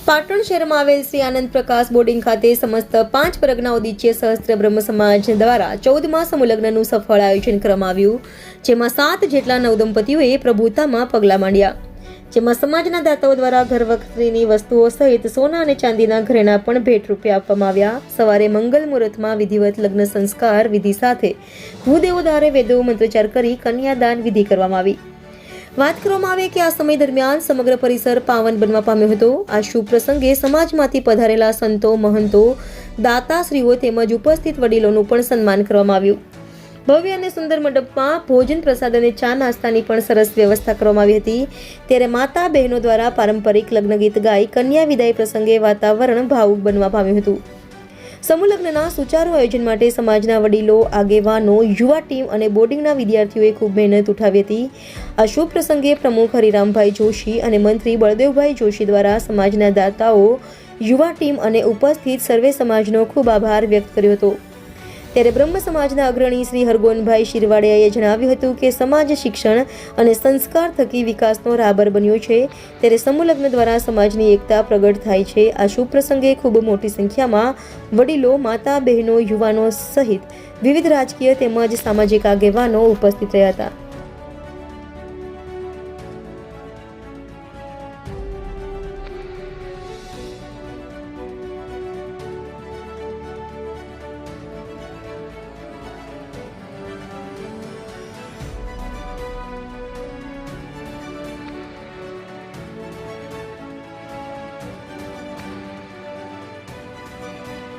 પાટણ શહેરમાં આવેલ શ્રી આનંદ પ્રકાશ બોર્ડિંગ ખાતે સમસ્ત 5 પરગના ઉદિચ્ય સહસ્ત્ર બ્રહ્મ સમાજ દ્વારા 14મા સમૂહલગ્નનું સફળ આયોજન કરવામાં આવ્યું, જેમાં 7 જેટલા નવદંપતીઓએ પ્રભુતામાં પગલાં માંડ્યા, જેમાં સમાજના દાતાઓ દ્વારા ઘર વખરીની વસ્તુઓ સહિત સોના અને ચાંદીના ઘરેણાં પણ ભેટ રૂપે આપવામાં આવ્યા. સવારે મંગલ મુહૂર્તમાં વિધિવત લગ્ન સંસ્કાર વિધિ સાથે ભૂદેવોદ્વારે વેદો મંત્રોચ્ચાર કરી કન્યાદાન વિધિ કરવામાં આવી. વાત કરવામાં આવે કે આ સમય દરમિયાન સમગ્ર પરિસર પાવન બનવા પામ્યો હતો. આ શુભ પ્રસંગે સમાજમાંથી પધારેલા સંતો, મહંતો, દાતાશ્રીઓ તેમજ ઉપસ્થિત વડીલોનું પણ સન્માન કરવામાં આવ્યું. ભવ્ય અને સુંદર મંડપમાં ભોજન, પ્રસાદ અને ચા નાસ્તાની પણ સરસ વ્યવસ્થા કરવામાં આવી હતી. ત્યારે માતા બહેનો દ્વારા પારંપરિક લગ્ન ગીત ગાઈ કન્યા વિદાય પ્રસંગે વાતાવરણ ભાવુક બનવા પામ્યું હતું. સમૂહ લગ્નના સુચારુ આયોજન માટે સમાજના વડીલો, આગેવાનો, યુવા ટીમ અને બોર્ડિંગના વિદ્યાર્થીઓએ ખૂબ મહેનત ઉઠાવી હતી. આ શુભ પ્રસંગે પ્રમુખ હરિરામભાઈ જોશી અને મંત્રી બળદેવભાઈ જોશી દ્વારા સમાજના દાતાઓ, યુવા ટીમ અને ઉપસ્થિત સર્વે સમાજનો ખૂબ આભાર વ્યક્ત કર્યો હતો. ત્યારે બ્રહ્મ સમાજના અગ્રણી શ્રી હરગોનભાઈ શિરવાડિયાએ જણાવ્યું હતું કે સમાજ શિક્ષણ અને સંસ્કાર થકી વિકાસનો રાહબર બન્યો છે. ત્યારે સમૂહ લગ્ન દ્વારા સમાજની એકતા પ્રગટ થાય છે. આ શુભ પ્રસંગે ખૂબ મોટી સંખ્યામાં વડીલો, માતા, બહેનો, યુવાનો સહિત વિવિધ રાજકીય તેમજ સામાજિક આગેવાનો ઉપસ્થિત રહ્યા હતા.